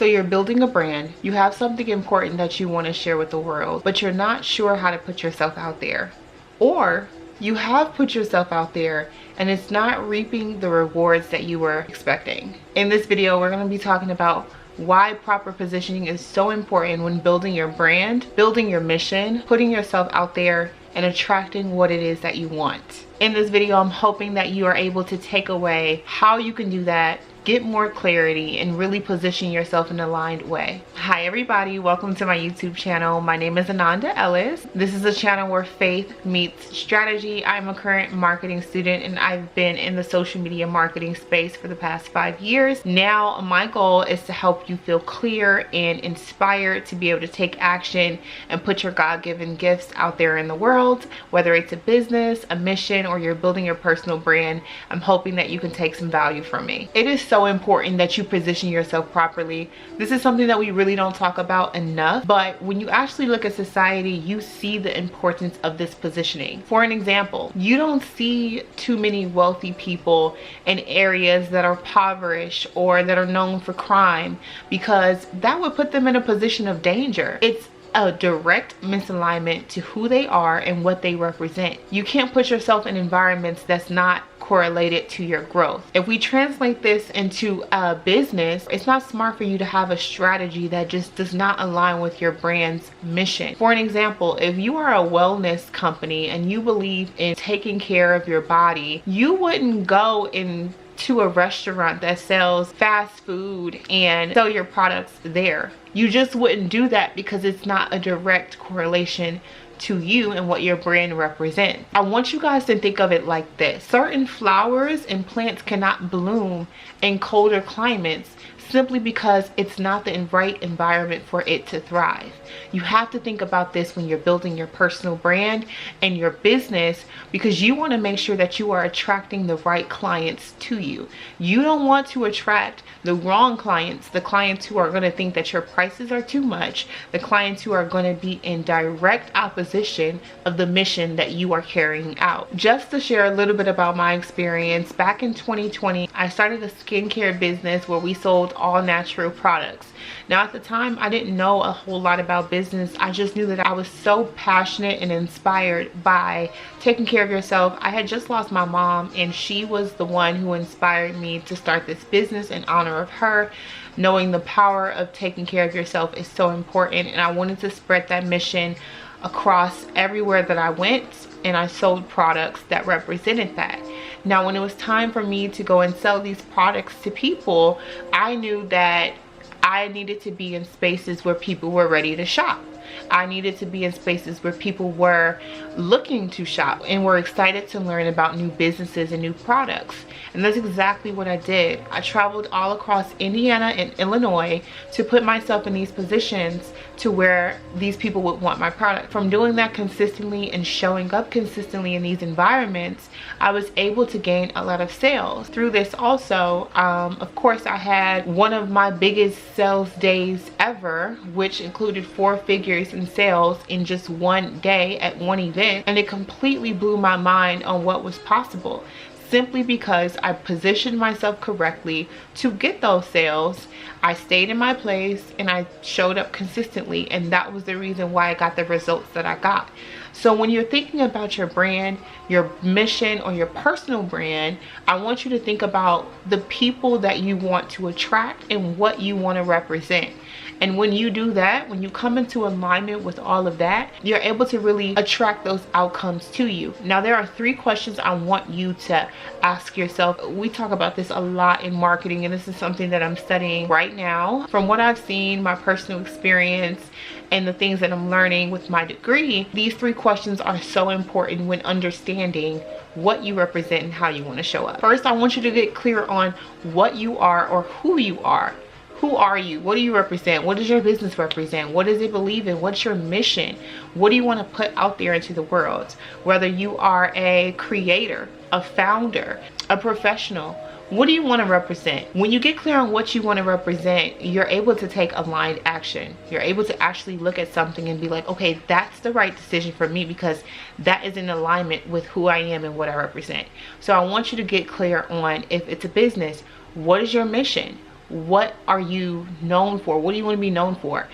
So you're building a brand, you have something important that you want to share with the world, but you're not sure how to put yourself out there. Or you have put yourself out there and it's not reaping the rewards that you were expecting. In this video, we're going to be talking about why proper positioning is so important when building your brand, building your mission, putting yourself out there, and attracting what it is that you want. In this video, I'm hoping that you are able to take away how you can do that, get more clarity, and really position yourself in an aligned way. Hi everybody, welcome to my YouTube channel. My name is Ananda Ellis. This is a channel where faith meets strategy. I'm a current marketing student and I've been in the social media marketing space for the past 5 years. Now my goal is to help you feel clear and inspired to be able to take action and put your God-given gifts out there in the world. Whether it's a business, a mission, or you're building your personal brand, I'm hoping that you can take some value from me. It is so important that you position yourself properly. This is something that we really don't talk about enough, but when you actually look at society, you see the importance of this positioning. For an example, you don't see too many wealthy people in areas that are impoverished or that are known for crime, because that would put them in a position of danger. It's a direct misalignment to who they are and what they represent. You can't put yourself in environments that's not correlated to your growth. If we translate this into a business, it's not smart for you to have a strategy that just does not align with your brand's mission. For an example, if you are a wellness company and you believe in taking care of your body, you wouldn't go to a restaurant that sells fast food and sell your products there. You just wouldn't do that because it's not a direct correlation to you and what your brand represents. I want you guys to think of it like this. Certain flowers and plants cannot bloom in colder climates simply because it's not the right environment for it to thrive. You have to think about this when you're building your personal brand and your business, because you want to make sure that you are attracting the right clients to you. You don't want to attract the wrong clients, the clients who are going to think that your prices are too much, the clients who are going to be in direct opposition of the mission that you are carrying out. Just to share a little bit about my experience, back in 2020, I started a skincare business where we sold all natural products. Now at the time, I didn't know a whole lot about business. I just knew that I was so passionate and inspired by taking care of yourself. I had just lost my mom and she was the one who inspired me to start this business in honor of her. Knowing the power of taking care of yourself is so important, and I wanted to spread that mission across everywhere that I went, and I sold products that represented that. Now when it was time for me to go and sell these products to people, I knew that I needed to be in spaces where people were ready to shop. I needed to be in spaces where people were looking to shop and were excited to learn about new businesses and new products. And that's exactly what I did. I traveled all across Indiana and Illinois to put myself in these positions to where these people would want my product. From doing that consistently and showing up consistently in these environments, I was able to gain a lot of sales. Through this also, of course, I had one of my biggest sales days ever, which included 4 figures in sales in just one day at one event, and it completely blew my mind on what was possible, simply because I positioned myself correctly to get those sales. I stayed in my place and I showed up consistently, and that was the reason why I got the results that I got. So when you're thinking about your brand, your mission, or your personal brand, I want you to think about the people that you want to attract and what you want to represent. And when you do that, when you come into alignment with all of that, you're able to really attract those outcomes to you. Now, there are 3 questions I want you to ask yourself. We talk about this a lot in marketing, and this is something that I'm studying right now. From what I've seen, my personal experience, and the things that I'm learning with my degree, these 3 questions are so important when understanding what you represent and how you want to show up. First, I want you to get clear on what you are or who you are. Who are you? What do you represent? What does your business represent? What does it believe in? What's your mission? What do you want to put out there into the world? Whether you are a creator, a founder, a professional, what do you want to represent? When you get clear on what you want to represent, you're able to take aligned action. You're able to actually look at something and be like, okay, that's the right decision for me because that is in alignment with who I am and what I represent. So I want you to get clear on, if it's a business, what is your mission? What are you known for? What do you want to be known for?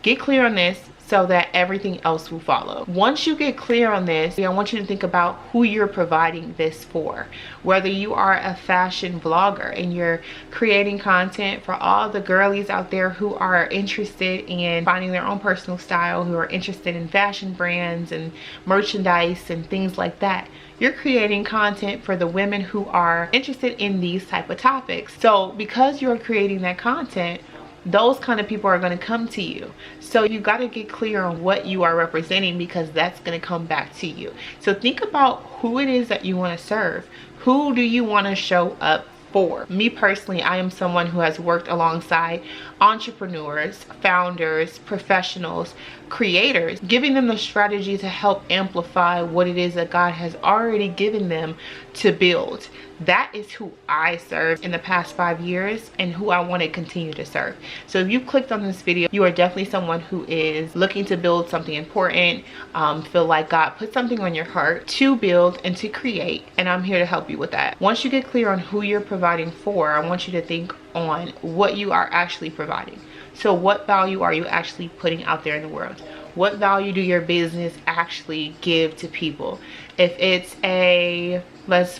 Get clear on this so that everything else will follow. Once you get clear on this, I want you to think about who you're providing this for. Whether you are a fashion blogger and you're creating content for all the girlies out there who are interested in finding their own personal style, who are interested in fashion brands and merchandise and things like that. You're creating content for the women who are interested in these type of topics. So because you're creating that content, those kind of people are going to come to you. So you got to get clear on what you are representing, because that's going to come back to you. So think about who it is that you want to serve. Who do you want to show up for? Me personally, I am someone who has worked alongside entrepreneurs, founders, professionals, creators, giving them the strategy to help amplify what it is that God has already given them to build. That is who I served in the past 5 years and who I want to continue to serve. So if you clicked on this video, you are definitely someone who is looking to build something important, feel like God put something on your heart to build and to create, and I'm here to help you with that. Once you get clear on who you're providing for, I want you to think on what you are actually providing. So what value are you actually putting out there in the world? What value do your business actually give to people? If it's a, let's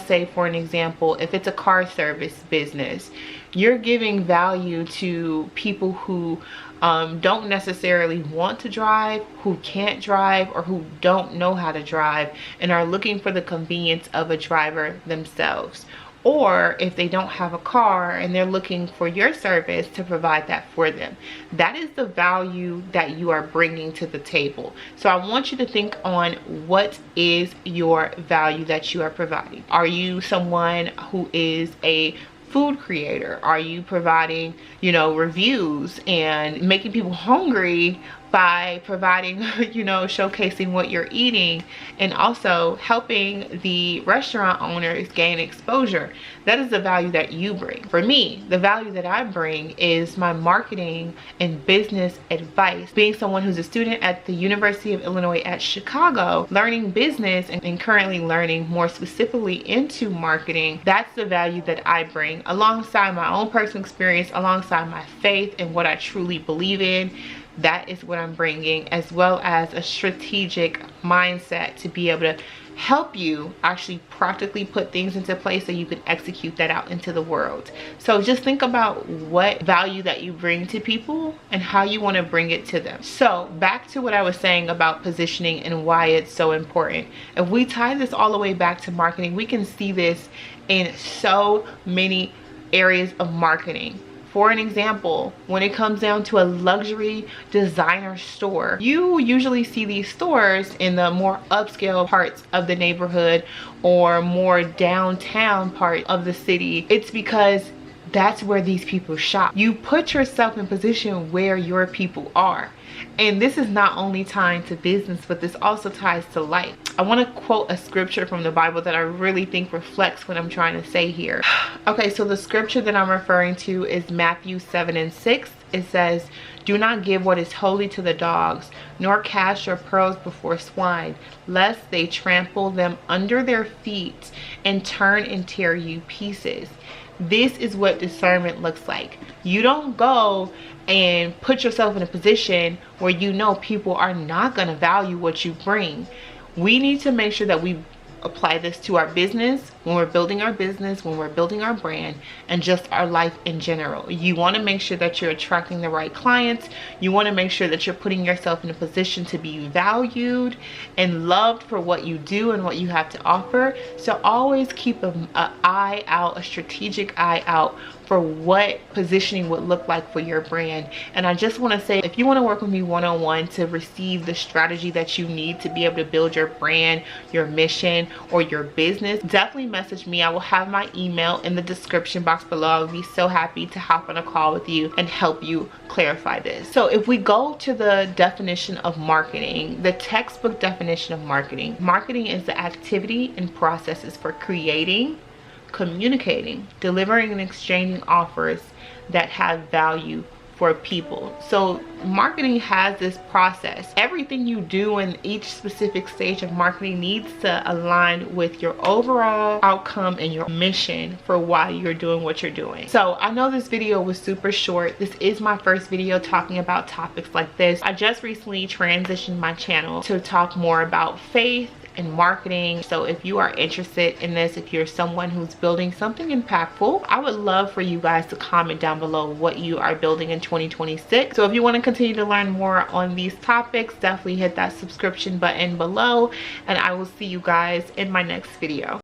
say for an example, if it's a car service business, you're giving value to people who don't necessarily want to drive, who can't drive, or who don't know how to drive and are looking for the convenience of a driver themselves. Or if they don't have a car and they're looking for your service to provide that for them. That is the value that you are bringing to the table. So I want you to think on what is your value that you are providing. Are you someone who is a food creator? Are you providing, reviews and making people hungry by providing, showcasing what you're eating, and also helping the restaurant owners gain exposure? That is the value that you bring. For me, the value that I bring is my marketing and business advice. Being someone who's a student at the University of Illinois at Chicago, learning business and currently learning more specifically into marketing, that's the value that I bring alongside my own personal experience, alongside my faith and what I truly believe in. That is what I'm bringing, as well as a strategic mindset to be able to help you actually practically put things into place so you can execute that out into the world. So just think about what value that you bring to people and how you want to bring it to them. So back to what I was saying about positioning and why it's so important. If we tie this all the way back to marketing, we can see this in so many areas of marketing. For an example, when it comes down to a luxury designer store, you usually see these stores in the more upscale parts of the neighborhood or more downtown part of the city. It's because that's where these people shop. You put yourself in position where your people are. And this is not only tying to business, but this also ties to life. I want to quote a scripture from the Bible that I really think reflects what I'm trying to say here. Okay, so the scripture that I'm referring to is Matthew 7:6. It says, "Do not give what is holy to the dogs, nor cast your pearls before swine, lest they trample them under their feet and turn and tear you pieces." This is what discernment looks like. You don't go and put yourself in a position where people are not going to value what you bring. We need to make sure that we apply this to our business, when we're building our business, when we're building our brand, and just our life in general. You want to make sure that you're attracting the right clients. You want to make sure that you're putting yourself in a position to be valued and loved for what you do and what you have to offer. So always keep an eye out, a strategic eye out for what positioning would look like for your brand. And I just want to say, if you want to work with me one-on-one to receive the strategy that you need to be able to build your brand, your mission, or your business, definitely message me. I will have my email in the description box below. I'll be so happy to hop on a call with you and help you clarify this. So if we go to the definition of marketing, the textbook definition of marketing, marketing is the activity and processes for creating, communicating, delivering, and exchanging offers that have value for people. So marketing has this process. Everything you do in each specific stage of marketing needs to align with your overall outcome and your mission for why you're doing what you're doing. So I know this video was super short. This is my first video talking about topics like this. I just recently transitioned my channel to talk more about faith and marketing. So if you are interested in this, if you're someone who's building something impactful, I would love for you guys to comment down below what you are building in 2026. So if you want to continue to learn more on these topics, definitely hit that subscription button below, and I will see you guys in my next video.